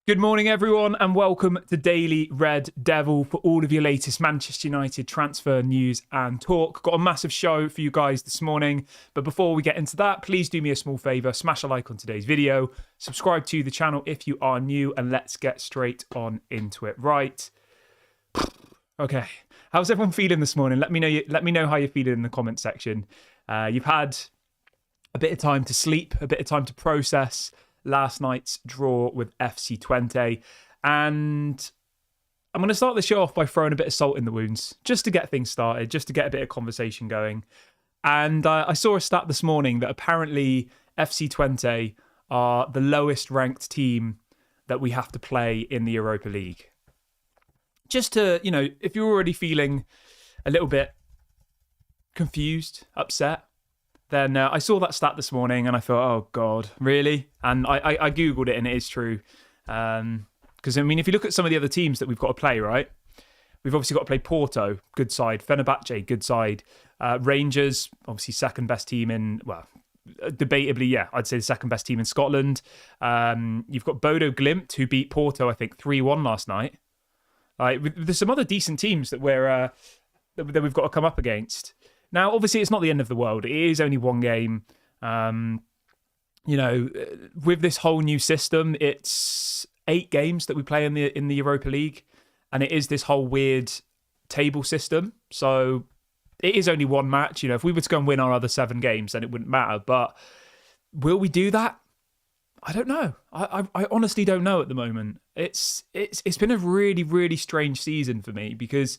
Good morning, everyone, and welcome to Daily Red Devil for all of your latest Manchester United transfer news and talk. Got a massive show for you guys this morning, but before we get into that, please do me a small favour, smash a like on today's video, subscribe to the channel if you are new, and let's get straight on into it. Right. Okay. How's everyone feeling this morning? Let me know how you're feeling in the comment section. You've had a bit of time to sleep, a bit of time to process last night's draw with FC Twente, and I'm going to start the show off by throwing a bit of salt in the wounds just to get things started, just to get a bit of conversation going. And I saw a stat this morning that apparently FC Twente are the lowest ranked team that we have to play in the Europa League. Just to, if you're already feeling a little bit confused, upset, then I saw that stat this morning and I thought, oh, God, really? And I Googled it and it is true. Because, if you look at some of the other teams that we've got to play, right? We've obviously got to play Porto, good side. Fenerbahce, good side. Rangers, obviously second best team in, well, debatably, yeah, I'd say the second best team in Scotland. You've got Bodo Glimt, who beat Porto, I think, 3-1 last night. There's some other decent teams that we've got to come up against. Now, obviously, it's not the end of the world. It is only one game. With this whole new system, it's 8 games that we play in the Europa League, and it is this whole weird table system. So it is only one match. If we were to go and win our other 7 games, then it wouldn't matter. But will we do that? I don't know. I honestly don't know at the moment. It's been a really, really strange season for me because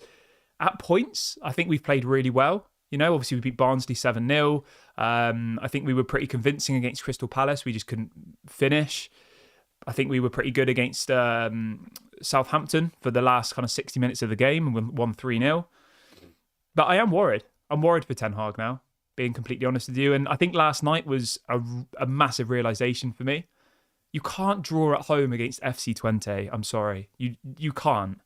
at points, I think we've played really well. Obviously we beat Barnsley 7-0. I think we were pretty convincing against Crystal Palace. We just couldn't finish. I think we were pretty good against Southampton for the last kind of 60 minutes of the game and we won 3-0. But I am worried. I'm worried for Ten Hag now, being completely honest with you. And I think last night was a massive realisation for me. You can't draw at home against FC Twente. I'm sorry. You can't.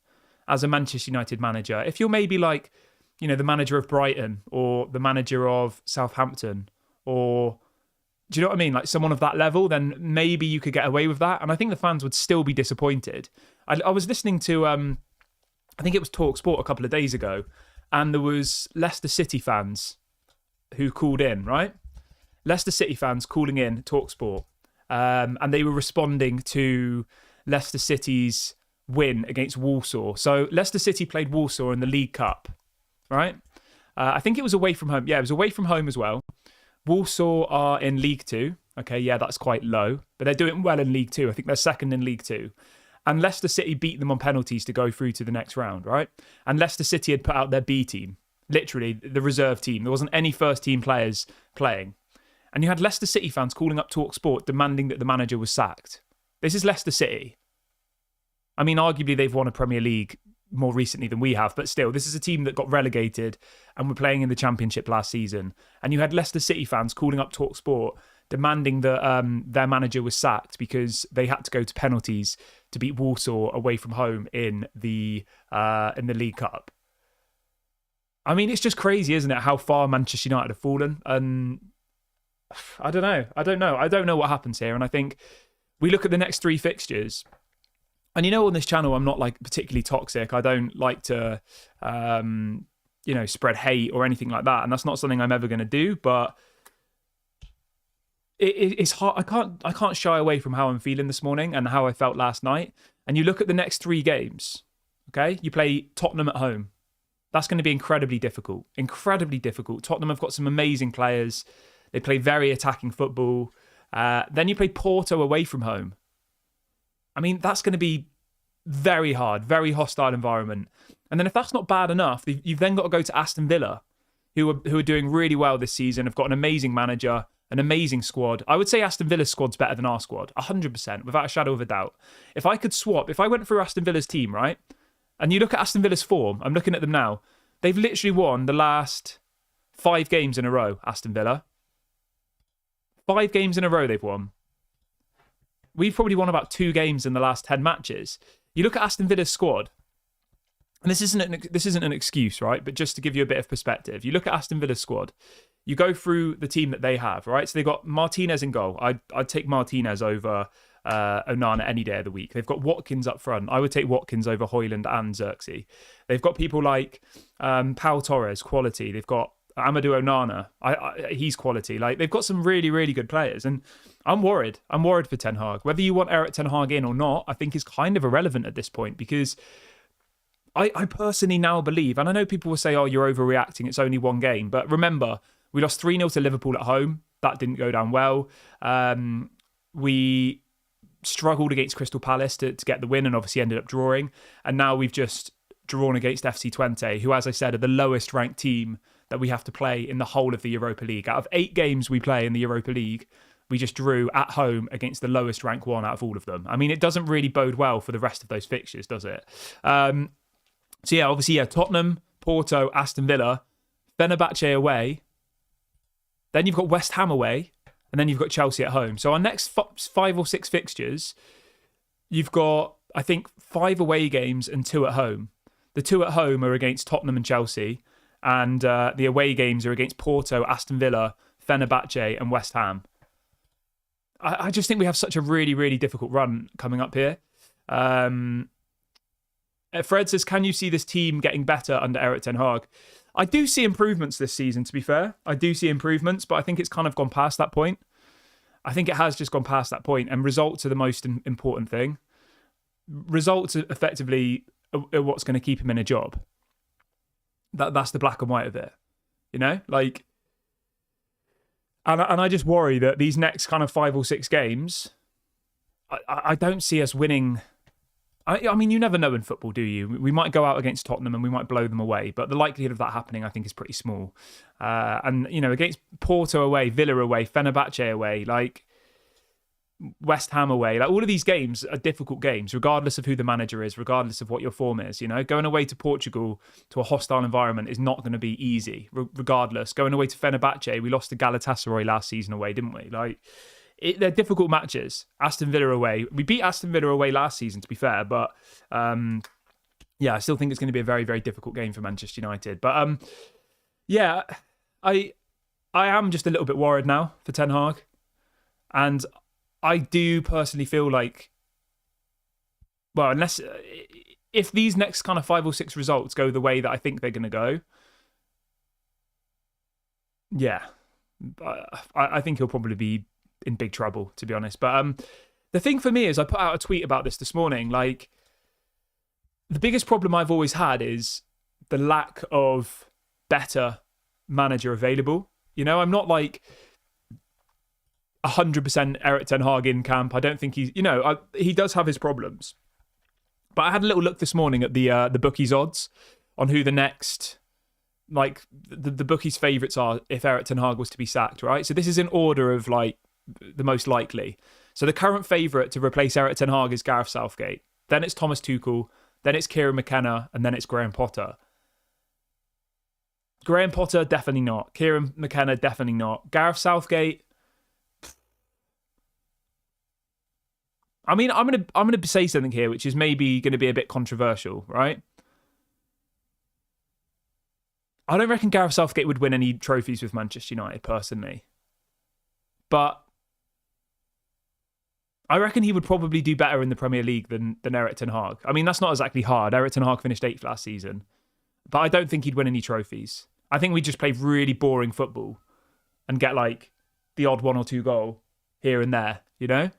As a Manchester United manager. If you're maybe like, the manager of Brighton or the manager of Southampton or, do you know what I mean? Like someone of that level, then maybe you could get away with that. And I think the fans would still be disappointed. I was listening to, I think it was TalkSport a couple of days ago, and there was Leicester City fans who called in, right? Leicester City fans calling in TalkSport. And they were responding to Leicester City's win against Walsall. So Leicester City played Walsall in the League Cup. Right? I think it was away from home. Yeah, it was away from home as well. Walsall are in League 2. Okay, yeah, that's quite low. But they're doing well in League 2. I think they're second in League 2. And Leicester City beat them on penalties to go through to the next round, right? And Leicester City had put out their B team. Literally, the reserve team. There wasn't any first-team players playing. And you had Leicester City fans calling up TalkSport demanding that the manager was sacked. This is Leicester City. Arguably, they've won a Premier League more recently than we have, but still, this is a team that got relegated and were playing in the Championship last season. And you had Leicester City fans calling up TalkSport demanding that their manager was sacked because they had to go to penalties to beat Walsall away from home in the League Cup. It's just crazy, isn't it, how far Manchester United have fallen? And I don't know. I don't know what happens here. And I think we look at the next 3 fixtures. And on this channel, I'm not like particularly toxic. I don't like to, spread hate or anything like that. And that's not something I'm ever going to do. But it's hard. I can't shy away from how I'm feeling this morning and how I felt last night. And you look at the next 3 games. Okay, you play Tottenham at home. That's going to be incredibly difficult. Incredibly difficult. Tottenham have got some amazing players. They play very attacking football. Then you play Porto away from home. That's going to be very hard, very hostile environment. And then if that's not bad enough, you've then got to go to Aston Villa, who are doing really well this season, have got an amazing manager, an amazing squad. I would say Aston Villa's squad's better than our squad, 100%, without a shadow of a doubt. If I went through Aston Villa's team, right, and you look at Aston Villa's form, I'm looking at them now, they've literally won the last 5 games in a row, Aston Villa. 5 games in a row they've won. We've probably won about 2 games in the last 10 matches. You look at Aston Villa's squad, and this isn't an excuse, right? But just to give you a bit of perspective, you look at Aston Villa's squad, you go through the team that they have, right? So they've got Martinez in goal. I'd take Martinez over Onana any day of the week. They've got Watkins up front. I would take Watkins over Højlund and Xerxes. They've got people like Pau Torres, quality. They've got Amadou Onana. He's quality. Like, they've got some really, really good players. And I'm worried. I'm worried for Ten Hag. Whether you want Erik Ten Hag in or not, I think is kind of irrelevant at this point, because I personally now believe, and I know people will say, oh, you're overreacting, it's only one game. But remember, we lost 3-0 to Liverpool at home. That didn't go down well. We struggled against Crystal Palace to get the win and obviously ended up drawing. And now we've just drawn against FC Twente, who, as I said, are the lowest ranked team that we have to play in the whole of the Europa League. Out of 8 games we play in the Europa League, we just drew at home against the lowest ranked one out of all of them. I mean, it doesn't really bode well for the rest of those fixtures, does it? So yeah, obviously, Tottenham, Porto, Aston Villa, Fenerbahce away. Then you've got West Ham away, and then you've got Chelsea at home. So our next 5 or 6 fixtures, you've got, I think, 5 away games and 2 at home. The 2 at home are against Tottenham and Chelsea, and the away games are against Porto, Aston Villa, Fenerbahce, and West Ham. I just think we have such a really, really difficult run coming up here. Fred says, can you see this team getting better under Erik Ten Hag? I do see improvements this season, to be fair. I do see improvements, but I think it's kind of gone past that point. I think it has just gone past that point, and results are the most important thing. Results are effectively what's going to keep him in a job. That's the black and white of it, you know? Like, and I just worry that these next kind of 5 or 6 games, I don't see us winning. I mean, you never know in football, do you? We might go out against Tottenham and we might blow them away, but the likelihood of that happening, I think, is pretty small. And, you know, against Porto away, Villa away, Fenerbahce away, like West Ham away, like all of these games are difficult games, regardless of who the manager is, regardless of what your form is. You know, going away to Portugal to a hostile environment is not going to be easy, regardless. Going away to Fenerbahce, we lost to Galatasaray last season away, didn't we? Like, they're difficult matches. Aston Villa away. We beat Aston Villa away last season, to be fair, but yeah, I still think it's going to be a very, very difficult game for Manchester United. But yeah, I am just a little bit worried now for Ten Hag, and I do personally feel like, well, unless if these next kind of 5 or 6 results go the way that I think they're going to go, yeah, I think he'll probably be in big trouble, to be honest. But the thing for me is, I put out a tweet about this morning. Like, the biggest problem I've always had is the lack of better manager available. You know, I'm not like 100% Erik Ten Hag in camp. I don't think he's, you know, he does have his problems. But I had a little look this morning at the bookies odds on who the next, like, the bookies' favourites are if Erik Ten Hag was to be sacked, right? So this is in order of, like, the most likely. So the current favourite to replace Erik Ten Hag is Gareth Southgate. Then it's Thomas Tuchel. Then it's Kieran McKenna. And then it's Graham Potter. Graham Potter, definitely not. Kieran McKenna, definitely not. Gareth Southgate, I mean, I'm gonna say something here which is maybe going to be a bit controversial, right? I don't reckon Gareth Southgate would win any trophies with Manchester United, personally. But I reckon he would probably do better in the Premier League than Erik Ten Hag. I mean, that's not exactly hard. Erik Ten Hag finished 8th last season. But I don't think he'd win any trophies. I think we'd just play really boring football and get, like, the odd 1 or 2 goal here and there, you know?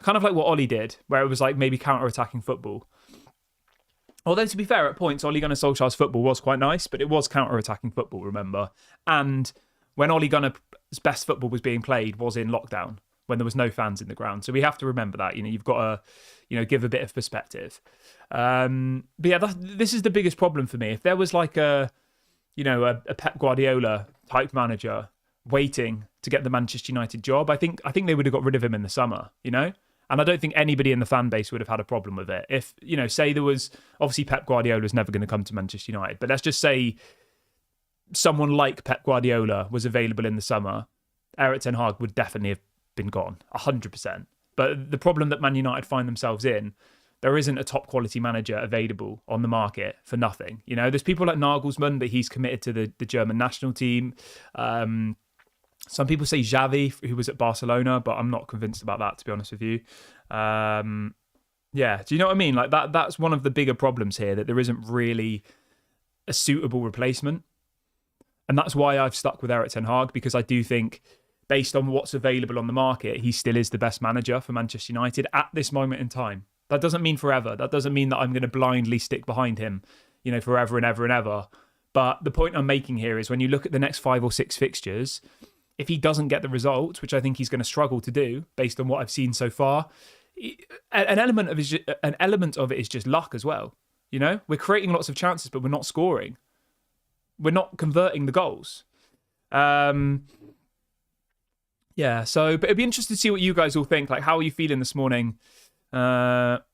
Kind of like what Ollie did, where it was, like, maybe counter-attacking football. Although, to be fair, at points, Ole Gunnar Solskjaer's football was quite nice, but it was counter-attacking football, remember? And when Ole Gunnar's best football was being played was in lockdown, when there was no fans in the ground. So we have to remember that. You know, you've got to, you know, give a bit of perspective. But yeah, this is the biggest problem for me. If there was like a Pep Guardiola type manager waiting to get the Manchester United job, I think they would have got rid of him in the summer, you know? And I don't think anybody in the fan base would have had a problem with it. If, you know, say there was, obviously Pep Guardiola is never going to come to Manchester United, but let's just say someone like Pep Guardiola was available in the summer, Erik Ten Hag would definitely have been gone, 100%. But the problem that Man United find themselves in, there isn't a top quality manager available on the market for nothing. You know, there's people like Nagelsmann, but he's committed to the German national team. Some people say Xavi, who was at Barcelona, but I'm not convinced about that, to be honest with you. Yeah, do you know what I mean? Like that's one of the bigger problems here, that there isn't really a suitable replacement. And that's why I've stuck with Erik ten Hag, because I do think, based on what's available on the market, he still is the best manager for Manchester United at this moment in time. That doesn't mean forever. That doesn't mean that I'm going to blindly stick behind him, forever and ever and ever. But the point I'm making here is, when you look at the next 5 or 6 fixtures, if he doesn't get the results, which I think he's going to struggle to do based on what I've seen so far, an element of it is just luck as well. We're creating lots of chances, but we're not scoring. We're not converting the goals. Yeah, so, but it'd be interesting to see what you guys all think. Like, how are you feeling this morning? But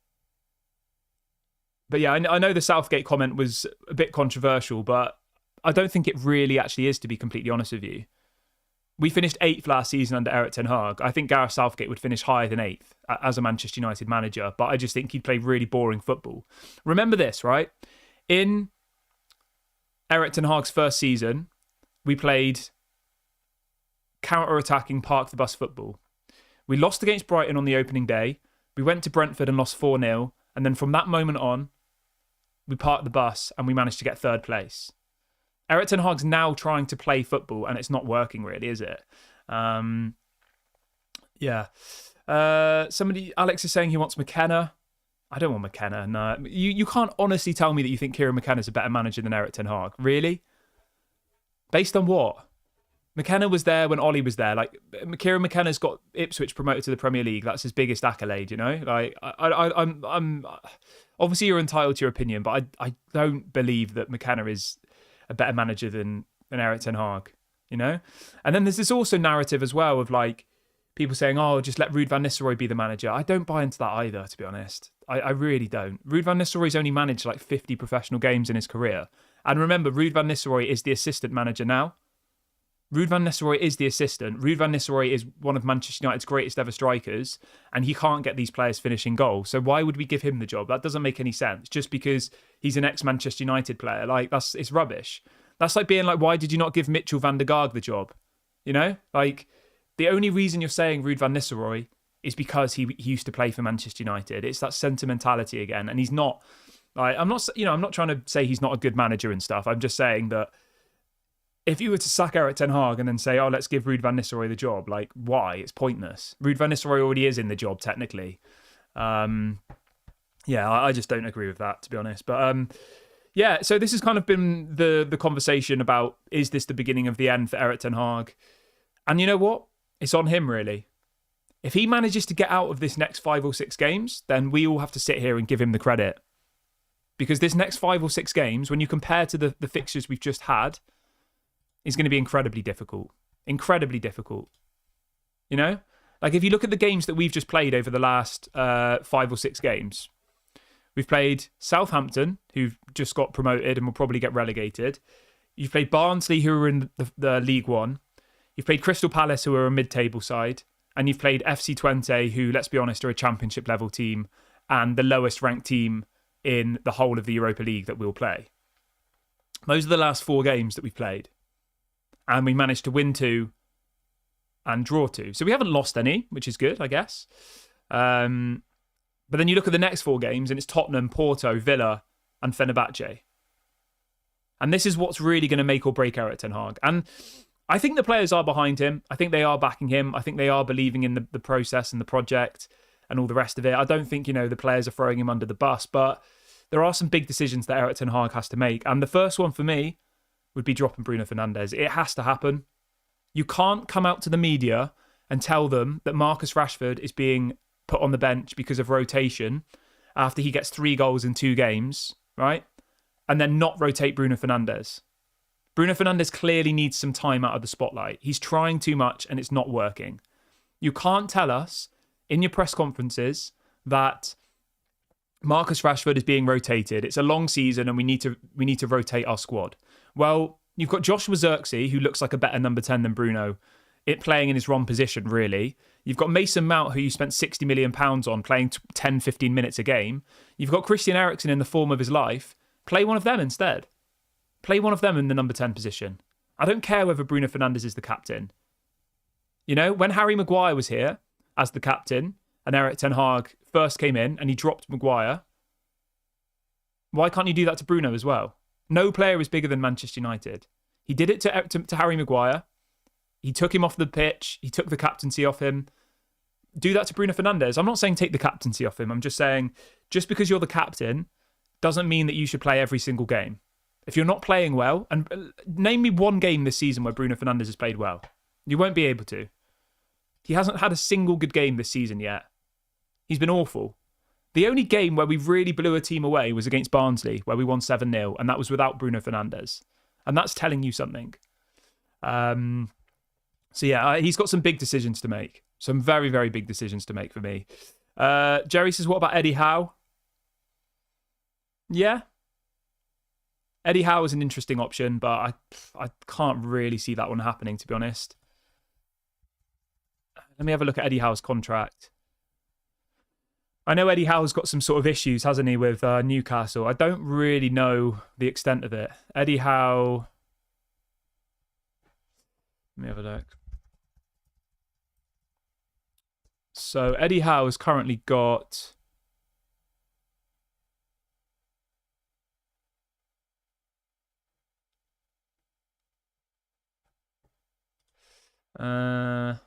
yeah, I know the Southgate comment was a bit controversial, but I don't think it really actually is, to be completely honest with you. We finished 8th last season under Erik ten Hag. I think Gareth Southgate would finish higher than 8th as a Manchester United manager, but I just think he'd play really boring football. Remember this, right? In Erik ten Hag's first season, we played counter-attacking, park-the-bus football. We lost against Brighton on the opening day. We went to Brentford and lost 4-0. And then from that moment on, we parked the bus and we managed to get 3rd place. Erik ten Hag's now trying to play football, and it's not working really, is it? Yeah. Alex is saying he wants McKenna. I don't want McKenna. No, you can't honestly tell me that you think Kieran McKenna's a better manager than Erik ten Hag. Really? Based on what? McKenna was there when Ollie was there. Like, Kieran McKenna's got Ipswich promoted to the Premier League. That's his biggest accolade, Like, I'm obviously you're entitled to your opinion, but I don't believe that McKenna is a better manager than Erik ten Hag, And then there's this also narrative as well of, like, people saying, oh, just let Ruud van Nistelrooy be the manager. I don't buy into that either, to be honest. I really don't. Ruud van Nistelrooy's only managed like 50 professional games in his career. And remember, Ruud van Nistelrooy is the assistant manager now. Ruud van Nistelrooy is the assistant. Ruud van Nistelrooy is one of Manchester United's greatest ever strikers, and he can't get these players finishing goals. So why would we give him the job? That doesn't make any sense. Just because he's an ex-Manchester United player, like, it's rubbish. That's like being like, why did you not give Mitchell van der Gaag the job? Like, the only reason you're saying Ruud van Nistelrooy is because he used to play for Manchester United. It's that sentimentality again, and he's not. Like, I'm not trying to say he's not a good manager and stuff. I'm just saying that if you were to sack Erik ten Hag and then say, oh, let's give Ruud van Nistelrooy the job, like, why? It's pointless. Ruud van Nistelrooy already is in the job, technically. Yeah, I just don't agree with that, to be honest. But yeah, so this has kind of been the conversation about, is this the beginning of the end for Erik ten Hag? And you know what? It's on him, really. If he manages to get out of this next 5 or 6 games, then we all have to sit here and give him the credit. Because this next 5 or 6 games, when you compare to the fixtures we've just had, is going to be incredibly difficult. Incredibly difficult. Like, if you look at the games that we've just played over the last 5 or 6 games, we've played Southampton, who've just got promoted and will probably get relegated. You've played Barnsley, who are in the League One. You've played Crystal Palace, who are a mid-table side. And you've played FC Twente, who, let's be honest, are a championship level team and the lowest ranked team in the whole of the Europa League that we'll play. Those are the last 4 games that we've played. And we managed to win 2 and draw 2. So we haven't lost any, which is good, I guess. But then you look at the next 4 games and it's Tottenham, Porto, Villa and Fenerbahce. And this is what's really going to make or break Erik ten Hag. And I think the players are behind him. I think they are backing him. I think they are believing in the process and the project and all the rest of it. I don't think, the players are throwing him under the bus, but there are some big decisions that Erik ten Hag has to make. And the first one for me would be dropping Bruno Fernandes. It has to happen. You can't come out to the media and tell them that Marcus Rashford is being put on the bench because of rotation after he gets 3 goals in 2 games, right? And then not rotate Bruno Fernandes. Bruno Fernandes clearly needs some time out of the spotlight. He's trying too much and it's not working. You can't tell us in your press conferences that Marcus Rashford is being rotated. It's a long season and we need to rotate our squad. Well, you've got Joshua Zirkzee, who looks like a better number 10 than Bruno, playing in his wrong position, really. You've got Mason Mount, who you spent £60 million on, playing 10, 15 minutes a game. You've got Christian Eriksen in the form of his life. Play one of them instead. Play one of them in the number 10 position. I don't care whether Bruno Fernandes is the captain. You know, when Harry Maguire was here as the captain and Erik Ten Hag first came in and he dropped Maguire, why can't you do that to Bruno as well? No player is bigger than Manchester United. He did it to Harry Maguire. He took him off the pitch. He took the captaincy off him. Do that to Bruno Fernandes. I'm not saying take the captaincy off him. I'm just saying just because you're the captain doesn't mean that you should play every single game. If you're not playing well, and name me one game this season where Bruno Fernandes has played well. You won't be able to. He hasn't had a single good game this season yet. He's been awful. The only game where we really blew a team away was against Barnsley, where we won 7-0, and that was without Bruno Fernandes. And that's telling you something. So yeah, he's got some big decisions to make. Some very, very big decisions to make for me. Jerry says, what about Eddie Howe? Yeah. Eddie Howe is an interesting option, but I can't really see that one happening, to be honest. Let me have a look at Eddie Howe's contract. I know Eddie Howe's got some sort of issues, hasn't he, with Newcastle. I don't really know the extent of it. Eddie Howe... Let me have a look. So Eddie Howe has currently got... I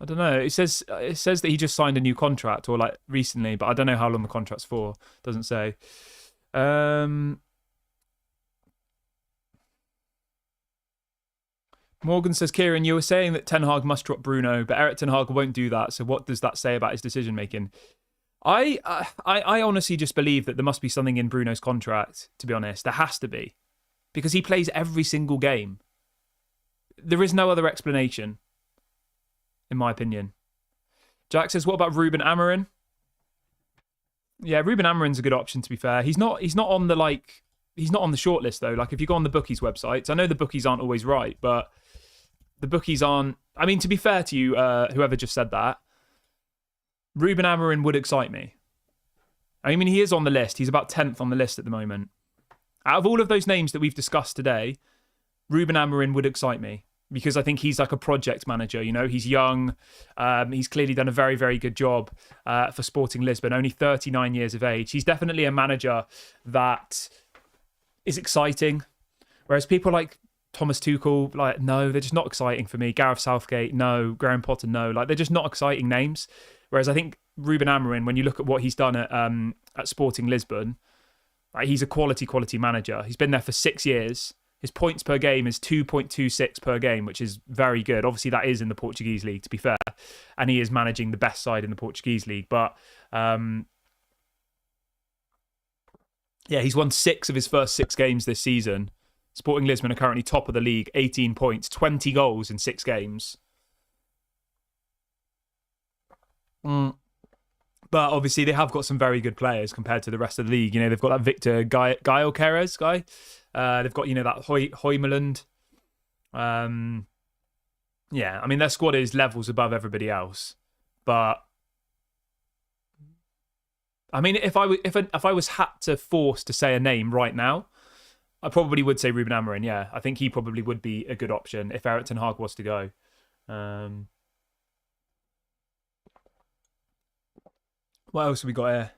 don't know. It says that he just signed a new contract, or like recently, but I don't know how long the contract's for. Doesn't say. Morgan says, Kieran, you were saying that Ten Hag must drop Bruno, but Erik Ten Hag won't do that. So what does that say about his decision making? I honestly just believe that there must be something in Bruno's contract. To be honest, there has to be, because he plays every single game. There is no other explanation, in my opinion. Jack says, what about Ruben Amorim? Yeah, Ruben Amorim's a good option, to be fair. He's not on the he's not on the shortlist though. Like if you go on the bookies websites, I know the bookies aren't always right, but the bookies aren't. I mean, to be fair to you, whoever just said that, Ruben Amorim would excite me. I mean, he is on the list. He's about 10th on the list at the moment. Out of all of those names that we've discussed today, Ruben Amorim would excite me, because I think he's like a project manager. You know, he's young. He's clearly done a very, very good job for Sporting Lisbon, only 39 years of age. He's definitely a manager that is exciting. Whereas people like Thomas Tuchel, like, no, they're just not exciting for me. Gareth Southgate, no. Graham Potter, no. Like, they're just not exciting names. Whereas I think Ruben Amorim, when you look at what he's done at Sporting Lisbon, like, he's a quality manager. He's been there for 6 years. His points per game is 2.26 per game, which is very good. Obviously, that is in the Portuguese league, to be fair. And he is managing the best side in the Portuguese league. But, yeah, he's won 6 of his first 6 games this season. Sporting Lisbon are currently top of the league, 18 points, 20 goals in 6 games. But obviously, they have got some very good players compared to the rest of the league. You know, they've got that Victor Gyökeres guy. They've got, you know, that Højlund. Yeah, I mean, their squad is levels above everybody else. But I mean, if I was had to force to say a name right now, I probably would say Ruben Amorim. Yeah, I think he probably would be a good option if Erik Ten Hag was to go. What else have we got here?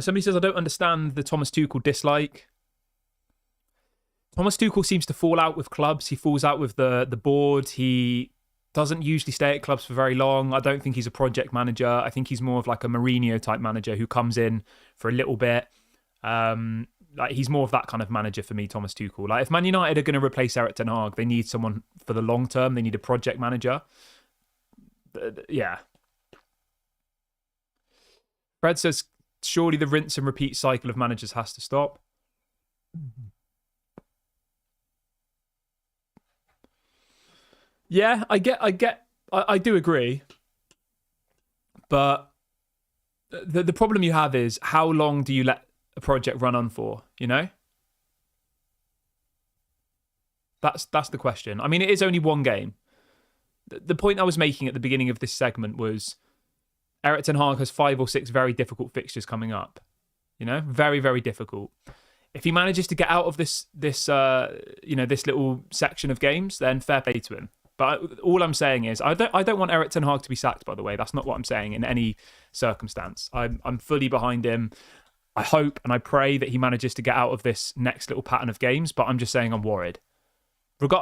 Somebody says, I don't understand the Thomas Tuchel dislike. Thomas Tuchel seems to fall out with clubs. He falls out with the board. He doesn't usually stay at clubs for very long. I don't think he's a project manager. I think he's more of like a Mourinho type manager who comes in for a little bit. Like, he's more of that kind of manager for me, Thomas Tuchel. Like, if Man United are going to replace Erik Ten Hag, they need someone for the long term. They need a project manager. Yeah. Fred says, surely the rinse and repeat cycle of managers has to stop. Yeah, I do agree. But the problem you have is, how long do you let a project run on for, you know? That's the question. I mean, it is only one game. the point I was making at the beginning of this segment was Erik ten Hag has 5 or 6 very difficult fixtures coming up. Very, very difficult. If he manages to get out of this little section of games, then fair play to him. But all I'm saying is, I don't want Erik ten Hag to be sacked, by the way. That's not what I'm saying in any circumstance. I'm fully behind him. I hope and I pray that he manages to get out of this next little pattern of games, but I'm just saying I'm worried.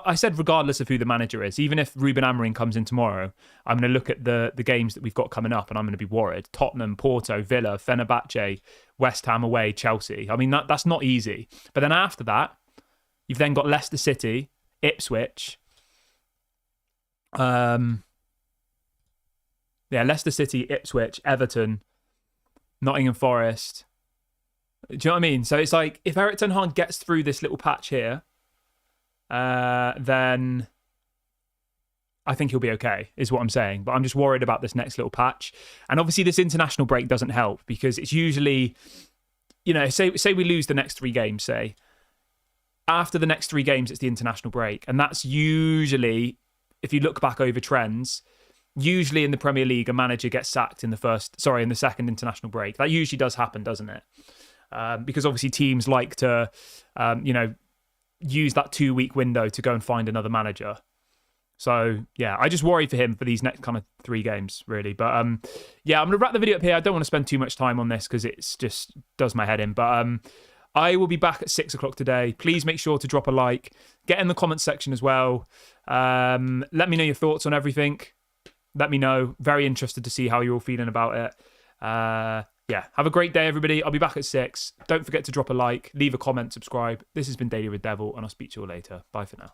I said regardless of who the manager is, even if Ruben Amorim comes in tomorrow, I'm going to look at the games that we've got coming up and I'm going to be worried. Tottenham, Porto, Villa, Fenerbahce, West Ham away, Chelsea. I mean, that's not easy. But then after that, you've then got Leicester City, Ipswich. Leicester City, Ipswich, Everton, Nottingham Forest. Do you know what I mean? So it's like, if Erik ten Hag gets through this little patch here, then I think he'll be okay, is what I'm saying. But I'm just worried about this next little patch. And obviously this international break doesn't help because it's usually, say we lose the next 3 games, say. After the next 3 games, it's the international break. And that's usually, if you look back over trends, usually in the Premier League, a manager gets sacked in the second international break. That usually does happen, doesn't it? Because obviously teams like to, use that 2-week window to go and find another manager. So, yeah, I just worry for him for these next kind of 3 games, really. But, I'm going to wrap the video up here. I don't want to spend too much time on this because it's just does my head in. But I will be back at 6 o'clock today. Please make sure to drop a like. Get in the comments section as well. Let me know your thoughts on everything. Let me know. Very interested to see how you're all feeling about it. Have a great day, everybody. I'll be back at 6. Don't forget to drop a like, leave a comment, subscribe. This has been Daily with Devil, and I'll speak to you all later. Bye for now.